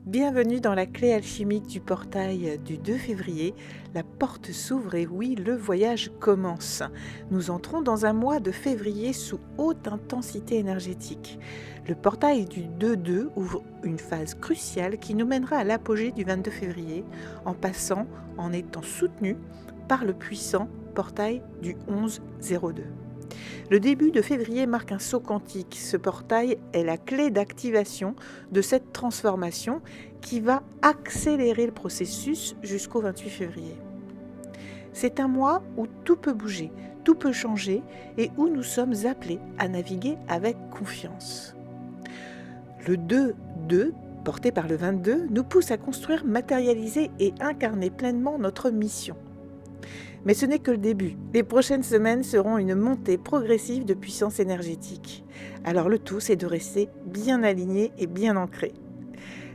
Bienvenue dans la clé alchimique du portail du 2 février. La porte s'ouvre et oui, le voyage commence. Nous entrons dans un mois de février sous haute intensité énergétique. Le portail du 2-2 ouvre une phase cruciale qui nous mènera à l'apogée du 22 février en étant soutenu par le puissant portail du 11-02. Le début de février marque un saut quantique. Ce portail est la clé d'activation de cette transformation qui va accélérer le processus jusqu'au 28 février. C'est un mois où tout peut bouger, tout peut changer et où nous sommes appelés à naviguer avec confiance. Le 2-2, porté par le 22, nous pousse à construire, matérialiser et incarner pleinement notre mission. Mais ce n'est que le début. Les prochaines semaines seront une montée progressive de puissance énergétique. Alors le tout, c'est de rester bien aligné et bien ancré.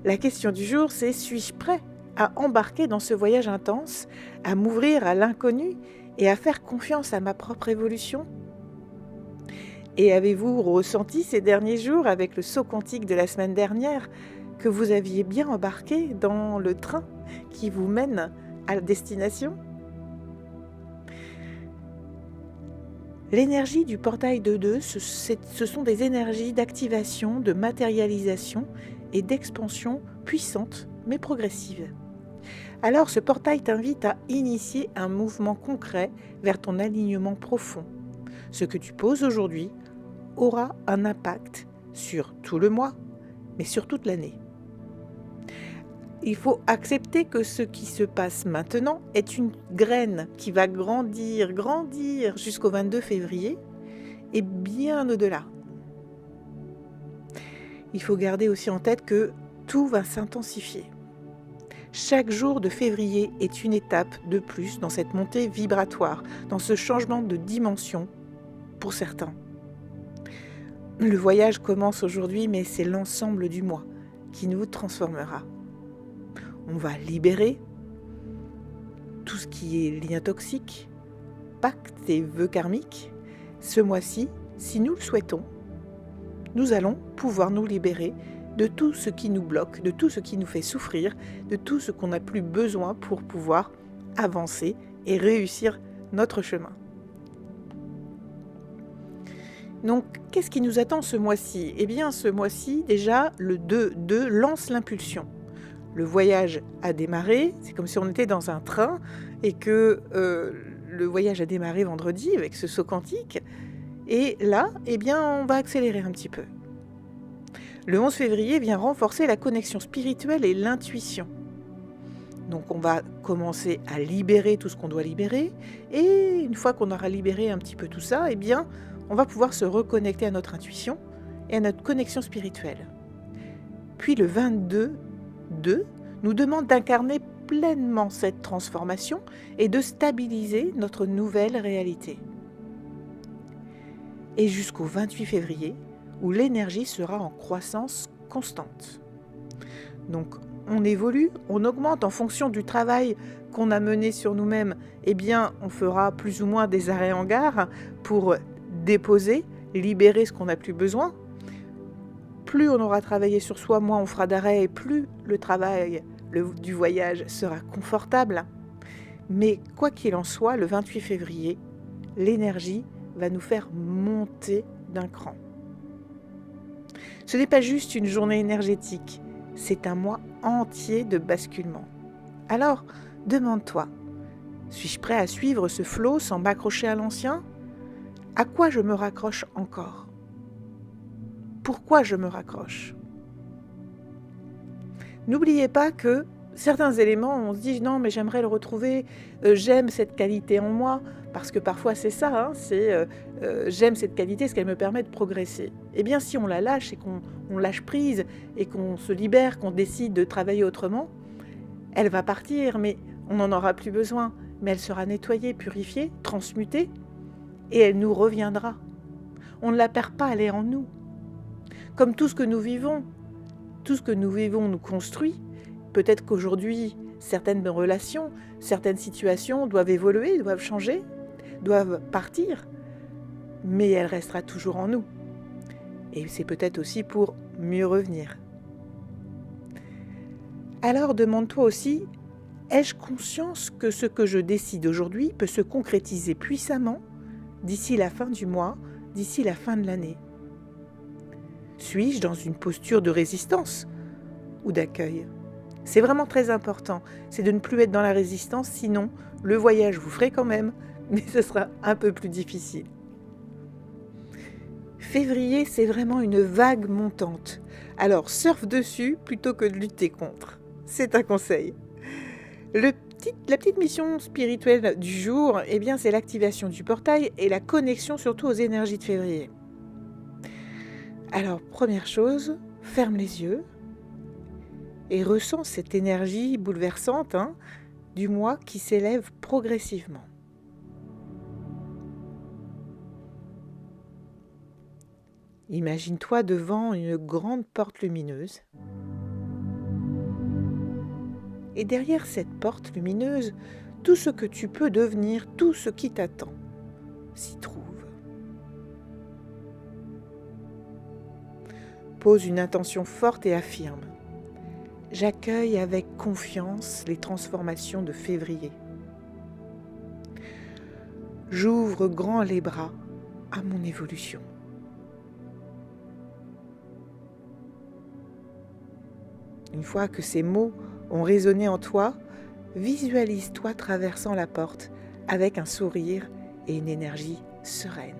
La question du jour, c'est: suis-je prêt à embarquer dans ce voyage intense, à m'ouvrir à l'inconnu et à faire confiance à ma propre évolution ? Et avez-vous ressenti ces derniers jours, avec le saut quantique de la semaine dernière, que vous aviez bien embarqué dans le train qui vous mène à la destination ? L'énergie du portail 2-2, ce sont des énergies d'activation, de matérialisation et d'expansion puissantes mais progressives. Alors ce portail t'invite à initier un mouvement concret vers ton alignement profond. Ce que tu poses aujourd'hui aura un impact sur tout le mois, mais sur toute l'année. Il faut accepter que ce qui se passe maintenant est une graine qui va grandir jusqu'au 22 février et bien au-delà. Il faut garder aussi en tête que tout va s'intensifier. Chaque jour de février est une étape de plus dans cette montée vibratoire, dans ce changement de dimension pour certains. Le voyage commence aujourd'hui, mais c'est l'ensemble du mois qui nous transformera. On va libérer tout ce qui est lien toxique, pactes et vœux karmiques. Ce mois-ci, si nous le souhaitons, nous allons pouvoir nous libérer de tout ce qui nous bloque, de tout ce qui nous fait souffrir, de tout ce qu'on n'a plus besoin pour pouvoir avancer et réussir notre chemin. Donc, qu'est-ce qui nous attend ce mois-ci ? Eh bien, ce mois-ci, déjà, le 2-2 lance l'impulsion. Le voyage a démarré, c'est comme si on était dans un train et que le voyage a démarré vendredi avec ce saut quantique. Et là, eh bien, on va accélérer un petit peu. Le 11 février vient renforcer la connexion spirituelle et l'intuition. Donc on va commencer à libérer tout ce qu'on doit libérer. Et une fois qu'on aura libéré un petit peu tout ça, eh bien, on va pouvoir se reconnecter à notre intuition et à notre connexion spirituelle. Puis le 22 nous demande d'incarner pleinement cette transformation et de stabiliser notre nouvelle réalité. Et jusqu'au 28 février, où l'énergie sera en croissance constante. Donc, on évolue, on augmente en fonction du travail qu'on a mené sur nous-mêmes. Eh bien, on fera plus ou moins des arrêts en gare pour déposer, libérer ce qu'on n'a plus besoin. Plus on aura travaillé sur soi, moins on fera d'arrêt et plus le travail du voyage sera confortable. Mais quoi qu'il en soit, le 28 février, l'énergie va nous faire monter d'un cran. Ce n'est pas juste une journée énergétique, c'est un mois entier de basculement. Alors, demande-toi, suis-je prêt à suivre ce flot sans m'accrocher à l'ancien ? À quoi je me raccroche encore ? Pourquoi je me raccroche ? N'oubliez pas que certains éléments, on se dit non mais j'aimerais le retrouver, j'aime cette qualité en moi, parce que parfois c'est ça, j'aime cette qualité, ce qu'elle me permet de progresser. Eh bien si on la lâche et qu'on lâche prise et qu'on se libère, qu'on décide de travailler autrement, elle va partir, mais on n'en aura plus besoin, mais elle sera nettoyée, purifiée, transmutée et elle nous reviendra. On ne la perd pas, elle est en nous. Comme tout ce que nous vivons nous construit. Peut-être qu'aujourd'hui, certaines relations, certaines situations doivent évoluer, doivent changer, doivent partir, mais elle restera toujours en nous. Et c'est peut-être aussi pour mieux revenir. Alors demande-toi aussi, ai-je conscience que ce que je décide aujourd'hui peut se concrétiser puissamment d'ici la fin du mois, d'ici la fin de l'année? Suis-je dans une posture de résistance ou d'accueil? C'est vraiment très important, c'est de ne plus être dans la résistance, sinon le voyage vous ferez quand même, mais ce sera un peu plus difficile. Février, c'est vraiment une vague montante. Alors surfe dessus plutôt que de lutter contre. C'est un conseil. La petite mission spirituelle du jour, eh bien, c'est l'activation du portail et la connexion surtout aux énergies de février. Alors, première chose, ferme les yeux et ressens cette énergie bouleversante du mois qui s'élève progressivement. Imagine-toi devant une grande porte lumineuse. Et derrière cette porte lumineuse, tout ce que tu peux devenir, tout ce qui t'attend, s'y trouve. Pose une intention forte et affirme. J'accueille avec confiance les transformations de février. J'ouvre grand les bras à mon évolution. Une fois que ces mots ont résonné en toi, visualise-toi traversant la porte avec un sourire et une énergie sereine.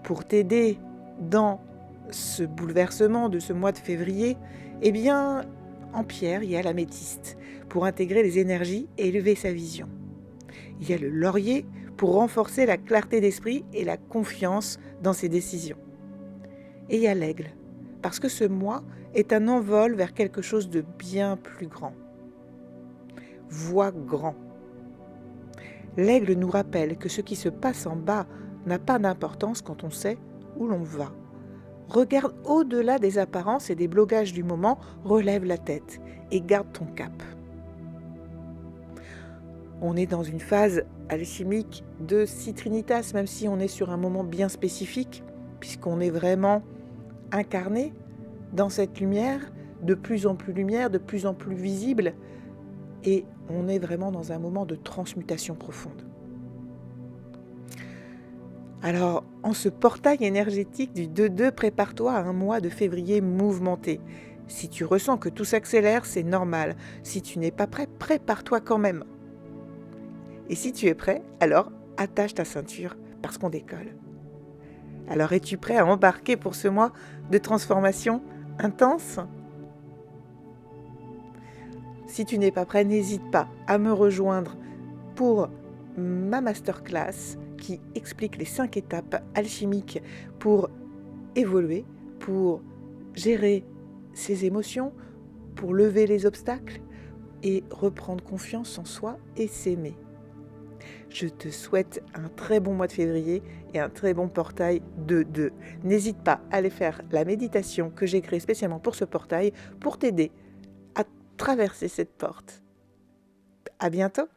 Pour t'aider dans ce bouleversement de ce mois de février, eh bien, en pierre, il y a l'améthyste pour intégrer les énergies et élever sa vision. Il y a le laurier pour renforcer la clarté d'esprit et la confiance dans ses décisions. Et il y a l'aigle, parce que ce mois est un envol vers quelque chose de bien plus grand. Vois grand. L'aigle nous rappelle que ce qui se passe en bas n'a pas d'importance quand on sait où l'on va. Regarde au-delà des apparences et des blocages du moment, relève la tête et garde ton cap. On est dans une phase alchimique de Citrinitas, même si on est sur un moment bien spécifique, puisqu'on est vraiment incarné dans cette lumière, de plus en plus visible, et on est vraiment dans un moment de transmutation profonde. Alors, en ce portail énergétique du 2-2, prépare-toi à un mois de février mouvementé. Si tu ressens que tout s'accélère, c'est normal. Si tu n'es pas prêt, prépare-toi quand même. Et si tu es prêt, alors attache ta ceinture parce qu'on décolle. Alors, es-tu prêt à embarquer pour ce mois de transformation intense ? Si tu n'es pas prêt, n'hésite pas à me rejoindre pour ma masterclass qui explique les 5 étapes alchimiques pour évoluer, pour gérer ses émotions, pour lever les obstacles et reprendre confiance en soi et s'aimer. Je te souhaite un très bon mois de février et un très bon portail 2-2. N'hésite pas à aller faire la méditation que j'ai créée spécialement pour ce portail pour t'aider à traverser cette porte. À bientôt!